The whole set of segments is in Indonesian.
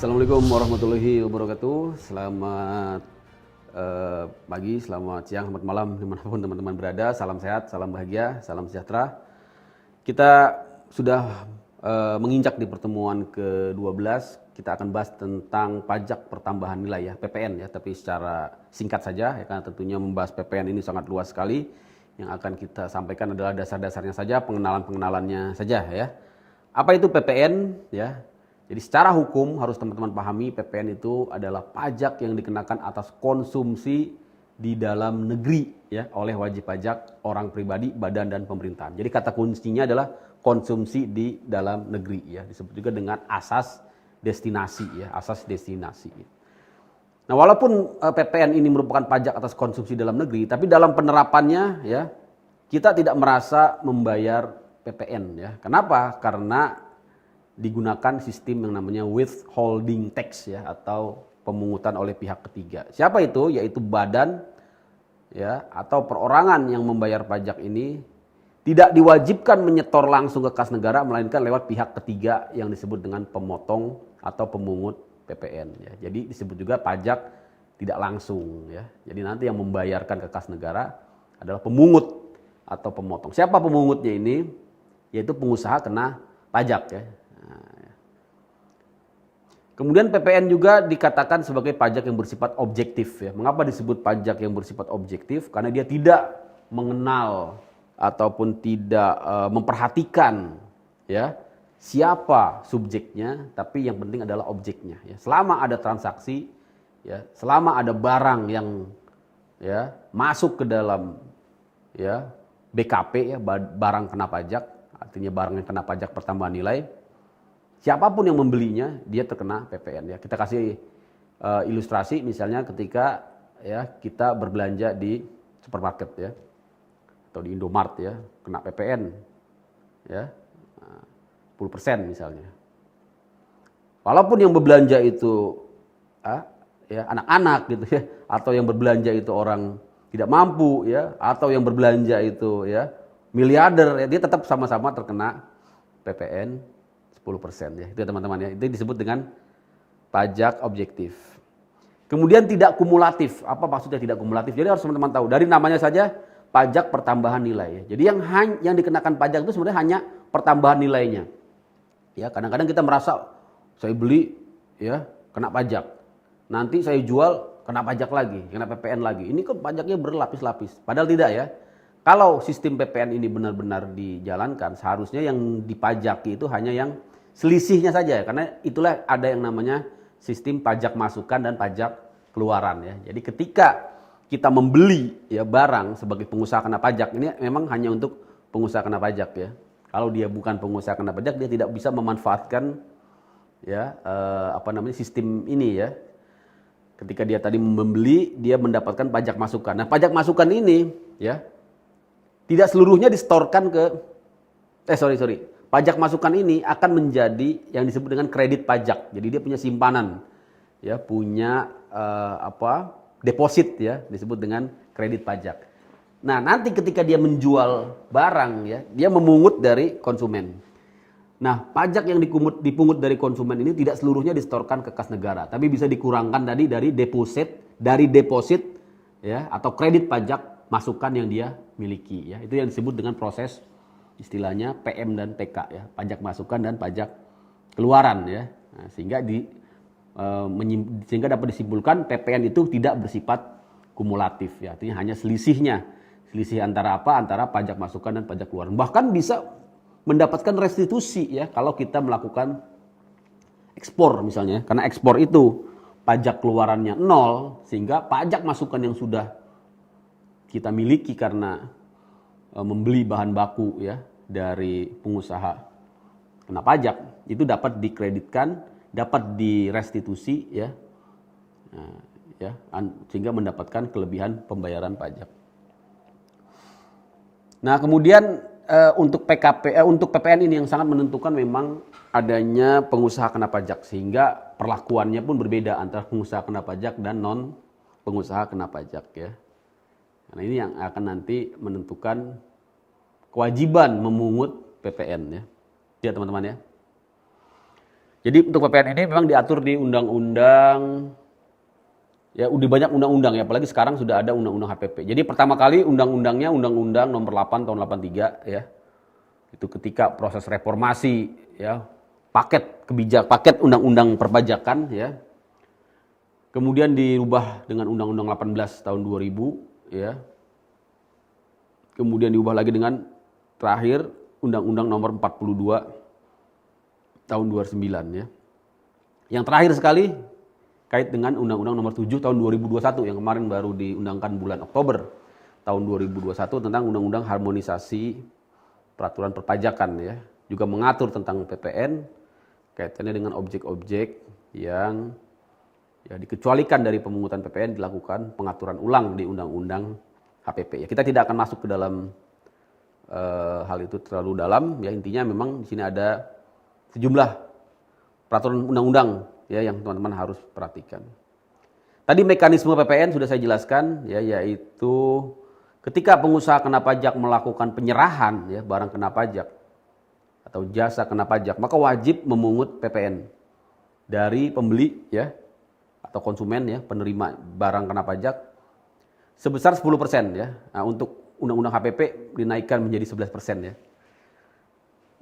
Assalamualaikum warahmatullahi wabarakatuh. Selamat pagi, selamat siang, selamat malam dimanapun teman-teman berada. Salam sehat, salam bahagia, salam sejahtera. Kita sudah menginjak di pertemuan ke-12. Kita akan bahas tentang pajak pertambahan nilai ya, PPN ya, tapi secara singkat saja ya, karena tentunya membahas PPN ini sangat luas sekali. Yang akan kita sampaikan adalah dasar-dasarnya saja, pengenalan-pengenalannya saja ya. Apa itu PPN ya? Jadi secara hukum harus teman-teman pahami, PPN itu adalah pajak yang dikenakan atas konsumsi di dalam negeri ya oleh wajib pajak orang pribadi, badan dan pemerintahan. Jadi kata kuncinya adalah konsumsi di dalam negeri ya, disebut juga dengan asas destinasi ya, asas destinasi. Nah, walaupun PPN ini merupakan pajak atas konsumsi dalam negeri, tapi dalam penerapannya ya kita tidak merasa membayar PPN ya. Kenapa? Karena digunakan sistem yang namanya withholding tax ya, atau pemungutan oleh pihak ketiga. Siapa itu? Yaitu badan ya atau perorangan yang membayar pajak ini tidak diwajibkan menyetor langsung ke kas negara, melainkan lewat pihak ketiga yang disebut dengan pemotong atau pemungut PPN ya. Jadi disebut juga pajak tidak langsung ya. Jadi nanti yang membayarkan ke kas negara adalah pemungut atau pemotong. Siapa pemungutnya ini? Yaitu pengusaha kena pajak ya. Kemudian PPN juga dikatakan sebagai pajak yang bersifat objektif ya. Mengapa disebut pajak yang bersifat objektif? Karena dia tidak mengenal ataupun tidak memperhatikan ya siapa subjeknya, tapi yang penting adalah objeknya ya. Selama ada transaksi ya, selama ada barang yang ya masuk ke dalam ya BKP ya, barang kena pajak, artinya barang yang kena pajak pertambahan nilai, siapapun yang membelinya dia terkena PPN ya. Kita kasih ilustrasi misalnya ketika ya kita berbelanja di supermarket ya atau di Indomart ya, kena PPN ya 10% misalnya. Walaupun yang berbelanja itu ya anak-anak gitu ya, atau yang berbelanja itu orang tidak mampu ya, atau yang berbelanja itu ya miliarder ya, dia tetap sama-sama terkena PPN 10% ya. Itu ya teman-teman ya. Itu disebut dengan pajak objektif. Kemudian tidak kumulatif. Apa maksudnya tidak kumulatif? Jadi harus teman-teman tahu. Dari namanya saja pajak pertambahan nilai ya. Jadi yang dikenakan pajak itu sebenarnya hanya pertambahan nilainya. Ya, kadang-kadang kita merasa saya beli ya kena pajak. Nanti saya jual kena pajak lagi, kena PPN lagi. Ini kok pajaknya berlapis-lapis. Padahal tidak ya. Kalau sistem PPN ini benar-benar dijalankan, seharusnya yang dipajaki itu hanya yang selisihnya saja ya, karena itulah ada yang namanya sistem pajak masukan dan pajak keluaran ya. Jadi ketika kita membeli ya barang sebagai pengusaha kena pajak, ini memang hanya untuk pengusaha kena pajak ya. Kalau dia bukan pengusaha kena pajak, dia tidak bisa memanfaatkan ya sistem ini ya. Ketika dia tadi membeli, dia mendapatkan pajak masukan. Nah, pajak masukan ini ya tidak seluruhnya distorkan ke Pajak masukan ini akan menjadi yang disebut dengan kredit pajak. Jadi dia punya simpanan, ya, punya deposit ya, disebut dengan kredit pajak. Nah, nanti ketika dia menjual barang ya, dia memungut dari konsumen. Nah, pajak yang dipungut dari konsumen ini tidak seluruhnya distorkan ke kas negara, tapi bisa dikurangkan tadi dari deposit ya atau kredit pajak masukan yang dia miliki ya. Itu yang disebut dengan proses istilahnya PM dan PK ya, pajak masukan dan pajak keluaran ya. Nah, sehingga dapat disimpulkan PPN itu tidak bersifat kumulatif ya, artinya hanya selisih antara antara pajak masukan dan pajak keluaran. Bahkan bisa mendapatkan restitusi ya kalau kita melakukan ekspor misalnya, karena ekspor itu pajak keluarannya 0, sehingga pajak masukan yang sudah kita miliki karena membeli bahan baku ya dari pengusaha kena pajak itu dapat dikreditkan, dapat direstitusi ya, sehingga mendapatkan kelebihan pembayaran pajak. Nah, kemudian untuk PPN ini yang sangat menentukan memang adanya pengusaha kena pajak, sehingga perlakuannya pun berbeda antara pengusaha kena pajak dan non pengusaha kena pajak ya. Nah, ini yang akan nanti menentukan kewajiban memungut PPN ya. Ya teman-teman ya. Jadi untuk PPN ini memang diatur di undang-undang, ya udah banyak undang-undang ya, apalagi sekarang sudah ada undang-undang HPP. Jadi pertama kali undang-undangnya Undang-Undang Nomor 8 tahun 83 ya. Itu ketika proses reformasi ya, paket undang-undang perpajakan ya. Kemudian dirubah dengan Undang-Undang 18 tahun 2000 ya. Kemudian diubah lagi dengan terakhir Undang-Undang Nomor 42 tahun 2009 ya. Yang terakhir sekali kait dengan Undang-Undang Nomor 7 tahun 2021 yang kemarin baru diundangkan bulan Oktober tahun 2021 tentang Undang-Undang Harmonisasi Peraturan Perpajakan ya. Juga mengatur tentang PPN kaitannya dengan objek-objek yang ya dikecualikan dari pemungutan PPN dilakukan pengaturan ulang di Undang-Undang HPP ya. Kita tidak akan masuk ke dalam hal itu terlalu dalam ya, intinya memang di sini ada sejumlah peraturan undang-undang ya yang teman-teman harus perhatikan. Tadi mekanisme PPN sudah saya jelaskan ya, yaitu ketika pengusaha kena pajak melakukan penyerahan ya barang kena pajak atau jasa kena pajak, maka wajib memungut PPN dari pembeli ya atau konsumen ya, penerima barang kena pajak sebesar 10% ya. Nah, untuk Undang-Undang HPP dinaikkan menjadi 11% ya.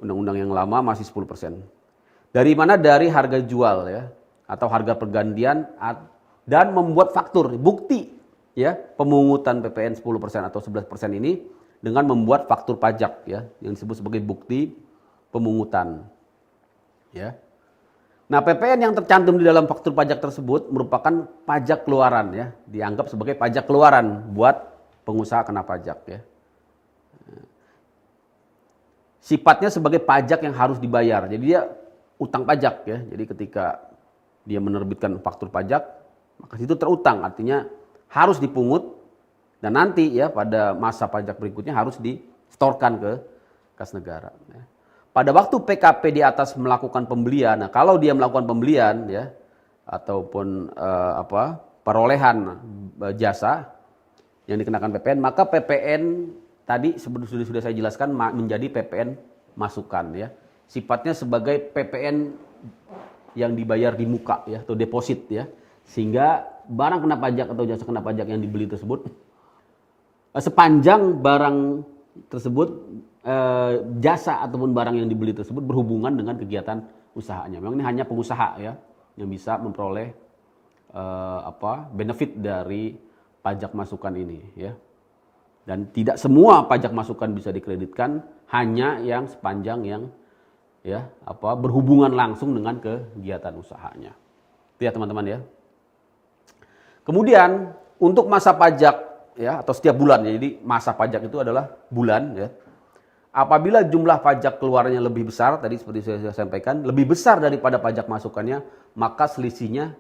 Undang-undang yang lama masih 10%. Dari mana? Dari harga jual ya atau harga pergantian dan membuat faktur, bukti ya pemungutan PPN 10% atau 11% ini dengan membuat faktur pajak ya yang disebut sebagai bukti pemungutan. Ya. Nah, PPN yang tercantum di dalam faktur pajak tersebut merupakan pajak keluaran ya, dianggap sebagai pajak keluaran buat pengusaha kena pajak ya. Sifatnya sebagai pajak yang harus dibayar. Jadi dia utang pajak ya. Jadi ketika dia menerbitkan faktur pajak, maka itu terutang, artinya harus dipungut dan nanti ya pada masa pajak berikutnya harus disetorkan ke kas negara. Ya. Pada waktu PKP di atas melakukan pembelian, nah kalau dia melakukan pembelian ya ataupun perolehan jasa yang dikenakan PPN, maka PPN tadi sudah saya jelaskan menjadi PPN masukan ya. Sifatnya sebagai PPN yang dibayar di muka ya atau deposit ya. Sehingga barang kena pajak atau jasa kena pajak yang dibeli tersebut sepanjang barang tersebut jasa ataupun barang yang dibeli tersebut berhubungan dengan kegiatan usahanya. Memang ini hanya pengusaha ya yang bisa memperoleh benefit dari pajak masukan ini ya. Dan tidak semua pajak masukan bisa dikreditkan, hanya yang sepanjang yang ya berhubungan langsung dengan kegiatan usahanya. Itu ya teman-teman ya. Kemudian untuk masa pajak ya atau setiap bulan ya, jadi masa pajak itu adalah bulan ya. Apabila jumlah pajak keluarnya lebih besar, tadi seperti saya sampaikan, lebih besar daripada pajak masukannya, maka selisihnya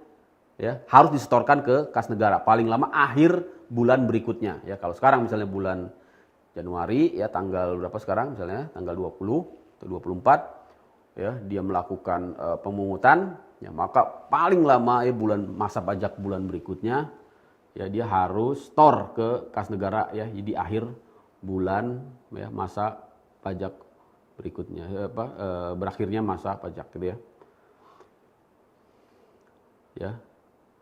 ya harus disetorkan ke kas negara paling lama akhir bulan berikutnya ya. Kalau sekarang misalnya bulan Januari ya tanggal berapa sekarang misalnya tanggal 20 atau 24 ya dia melakukan pemungutan ya, maka paling lama ya masa pajak bulan berikutnya ya dia harus store ke kas negara ya di akhir bulan ya masa pajak berikutnya ya, berakhirnya masa pajak gitu ya. Ya.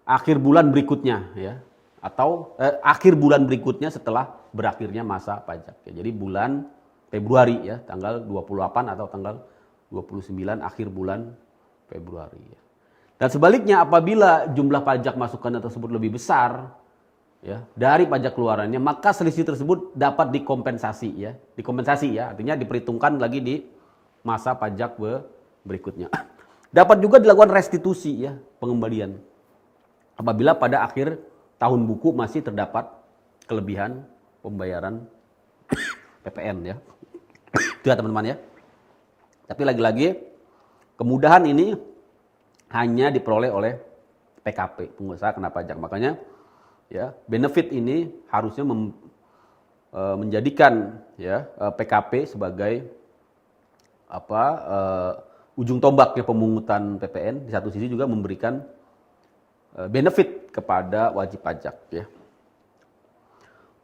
Akhir bulan berikutnya ya atau akhir bulan berikutnya setelah berakhirnya masa pajak ya. Jadi bulan Februari ya tanggal 28 atau tanggal 29 akhir bulan Februari ya. Dan sebaliknya apabila jumlah pajak masukannya tersebut lebih besar ya dari pajak keluarannya, maka selisih tersebut dapat dikompensasi ya. Dikompensasi ya artinya diperhitungkan lagi di masa pajak berikutnya. Dapat juga dilakukan restitusi ya, pengembalian. Apabila pada akhir tahun buku masih terdapat kelebihan pembayaran PPN ya. Itu ya teman-teman ya. Tapi lagi-lagi kemudahan ini hanya diperoleh oleh PKP, pengusaha kena pajak. Makanya ya, benefit ini harusnya menjadikan ya PKP sebagai ujung tombaknya pemungutan PPN. Di satu sisi juga memberikan benefit kepada wajib pajak ya.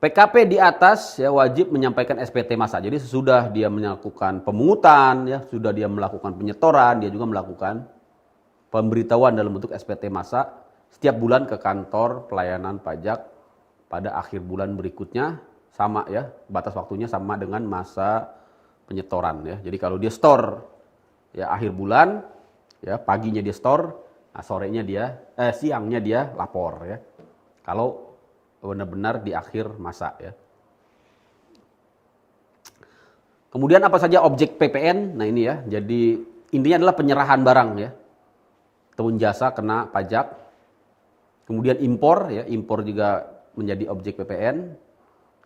PKP di atas ya wajib menyampaikan SPT masa. Jadi sesudah dia melakukan pemungutan ya, sudah dia melakukan penyetoran, dia juga melakukan pemberitahuan dalam bentuk SPT massa setiap bulan ke kantor pelayanan pajak pada akhir bulan berikutnya, sama ya, batas waktunya sama dengan masa penyetoran ya. Jadi kalau dia store ya akhir bulan, ya paginya dia store, nah, siangnya dia lapor ya. Kalau benar-benar di akhir masa ya. Kemudian apa saja objek PPN? Nah ini ya, jadi intinya adalah penyerahan barang ya. Ataupun jasa kena pajak. Kemudian impor ya, impor juga menjadi objek PPN.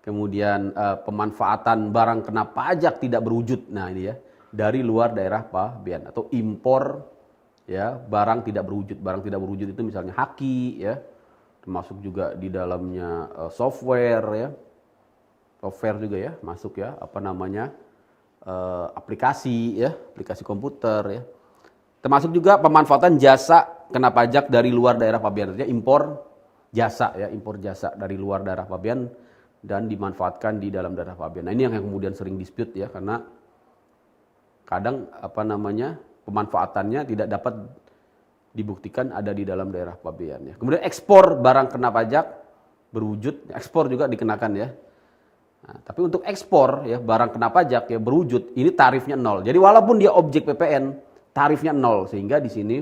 Kemudian pemanfaatan barang kena pajak tidak berwujud. Nah ini ya, dari luar daerah pabean atau impor ya, barang tidak berwujud. Barang tidak berwujud itu misalnya haki ya, termasuk juga di dalamnya software ya. Software juga ya, masuk ya, apa namanya? Aplikasi ya, aplikasi komputer ya. Termasuk juga pemanfaatan jasa kena pajak dari luar daerah pabean, artinya impor jasa ya, impor jasa dari luar daerah pabean dan dimanfaatkan di dalam daerah pabean. Nah, ini yang kemudian sering dispute ya, karena kadang apa namanya pemanfaatannya tidak dapat dibuktikan ada di dalam daerah pabean ya. Kemudian ekspor barang kena pajak berwujud, ekspor juga dikenakan ya. Nah, tapi untuk ekspor ya barang kena pajak ya berwujud, ini tarifnya 0. Jadi walaupun dia objek PPN, tarifnya 0, sehingga di sini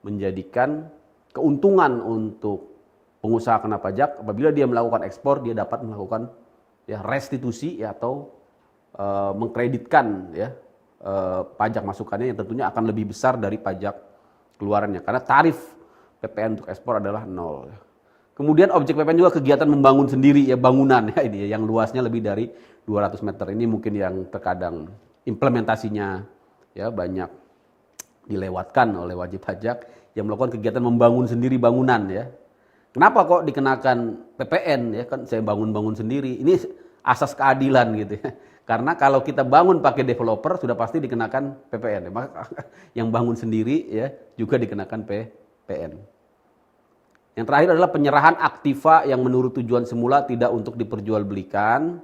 menjadikan keuntungan untuk pengusaha kena pajak apabila dia melakukan ekspor, dia dapat melakukan ya restitusi ya, atau mengkreditkan ya pajak masukannya yang tentunya akan lebih besar dari pajak keluarannya, karena tarif PPN untuk ekspor adalah 0. Kemudian objek PPN juga kegiatan membangun sendiri ya, bangunan ya, ini ya, yang luasnya lebih dari 200 meter. Ini mungkin yang terkadang implementasinya ya banyak dilewatkan oleh wajib pajak yang melakukan kegiatan membangun sendiri bangunan ya. Kenapa kok dikenakan PPN ya, kan saya bangun-bangun sendiri. Ini asas keadilan gitu ya. Karena kalau kita bangun pakai developer sudah pasti dikenakan PPN. Maka yang bangun sendiri ya juga dikenakan PPN. Yang terakhir adalah penyerahan aktiva yang menurut tujuan semula tidak untuk diperjualbelikan.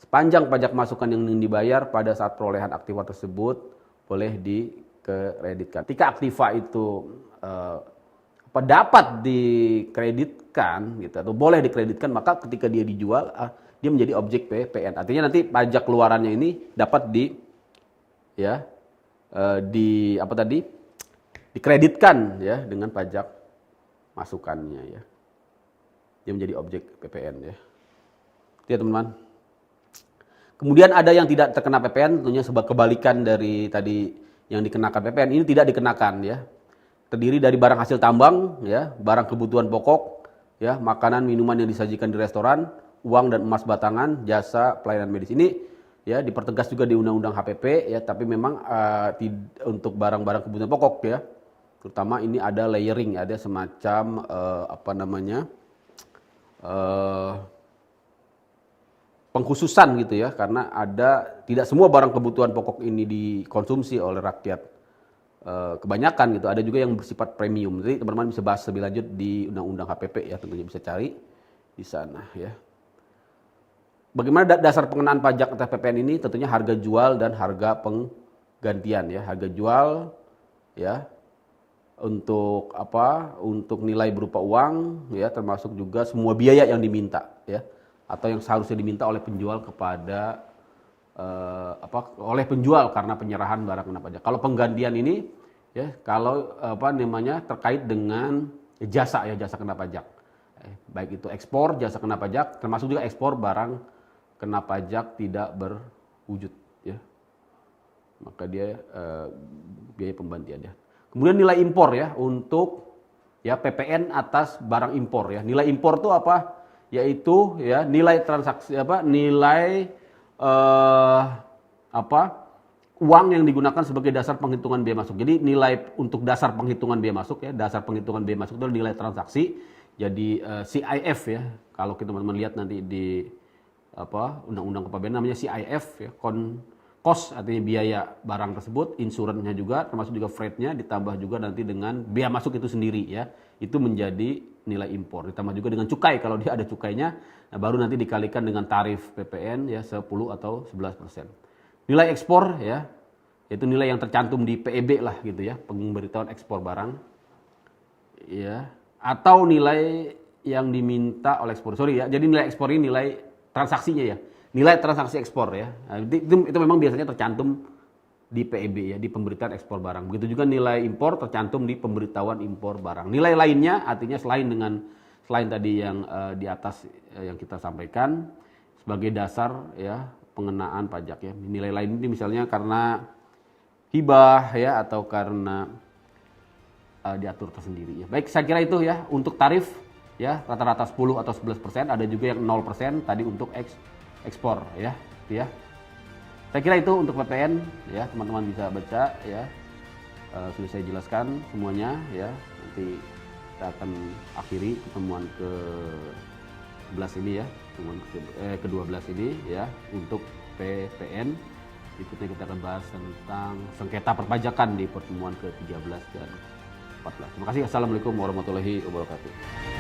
Sepanjang pajak masukan yang dibayar pada saat perolehan aktiva tersebut boleh dikreditkan. Ketika aktiva itu dapat dikreditkan gitu, atau boleh dikreditkan, maka ketika dia dijual dia menjadi objek PPN. Artinya nanti pajak keluarannya ini dapat dikreditkan ya dengan pajak masukannya ya. Dia menjadi objek PPN ya. Itu ya teman-teman. Kemudian ada yang tidak terkena PPN, tentunya sebab kebalikan dari tadi yang dikenakan PPN, ini tidak dikenakan ya. Terdiri dari barang hasil tambang ya, barang kebutuhan pokok ya, makanan, minuman yang disajikan di restoran, uang dan emas batangan, jasa pelayanan medis. Ini ya dipertegas juga di Undang-Undang HPP ya, tapi memang untuk barang-barang kebutuhan pokok ya. Terutama ini ada layering, ada semacam pengkhususan gitu ya, karena tidak semua barang kebutuhan pokok ini dikonsumsi oleh rakyat kebanyakan gitu, ada juga yang bersifat premium. Jadi teman-teman bisa bahas lebih lanjut di Undang-Undang HPP ya, tentunya bisa cari di sana ya. Bagaimana dasar pengenaan pajak atas PPN ini? Tentunya harga jual dan harga penggantian ya. Harga jual ya untuk untuk nilai berupa uang ya, termasuk juga semua biaya yang diminta ya, atau yang seharusnya diminta oleh penjual kepada oleh penjual karena penyerahan barang kena pajak. Kalau penggantian ini ya, kalau terkait dengan jasa ya, jasa kena pajak. Baik itu ekspor jasa kena pajak, termasuk juga ekspor barang kena pajak tidak berwujud ya. Maka dia biaya pembantiannya. Kemudian nilai impor ya, untuk ya PPN atas barang impor ya. Nilai impor itu apa? Yaitu ya nilai transaksi uang yang digunakan sebagai dasar penghitungan biaya masuk. Jadi nilai untuk dasar penghitungan biaya masuk ya, dasar penghitungan biaya masuk itu adalah nilai transaksi. Jadi CIF ya, kalau kita teman-teman lihat nanti di Undang-Undang Kepabeanan namanya CIF ya, cost artinya biaya barang tersebut, insuransinya juga, termasuk juga freight-nya, ditambah juga nanti dengan biaya masuk itu sendiri ya, itu menjadi nilai impor. Ditambah juga dengan cukai, kalau dia ada cukainya, nah baru nanti dikalikan dengan tarif PPN ya 10 atau 11%. Nilai ekspor ya, yaitu nilai yang tercantum di PEB lah gitu ya, pemberitahuan ekspor barang. ya, atau nilai yang diminta oleh ekspor. Sorry ya, jadi nilai ekspor ini nilai transaksinya ya, nilai transaksi ekspor ya. Nah, itu memang biasanya tercantum di PEB ya, di pemberitaan ekspor barang. Begitu juga nilai impor tercantum di pemberitahuan impor barang. Nilai lainnya artinya selain tadi yang di atas yang kita sampaikan sebagai dasar ya pengenaan pajak ya. Nilai lain ini misalnya karena hibah ya atau karena diatur tersendiri ya. Baik, saya kira itu ya untuk tarif ya rata-rata 10 atau 11%, ada juga yang 0% tadi untuk ekspor ya, gitu ya. Saya kira itu untuk PPN ya, teman-teman bisa baca ya. Sudah saya jelaskan semuanya ya. Nanti kita akan akhiri pertemuan ke-11 ini ya, pertemuan ke-12 ini ya untuk PPN. Berikutnya kita akan bahas tentang sengketa perpajakan di pertemuan ke-13 dan 14. Terima kasih. Assalamualaikum warahmatullahi wabarakatuh.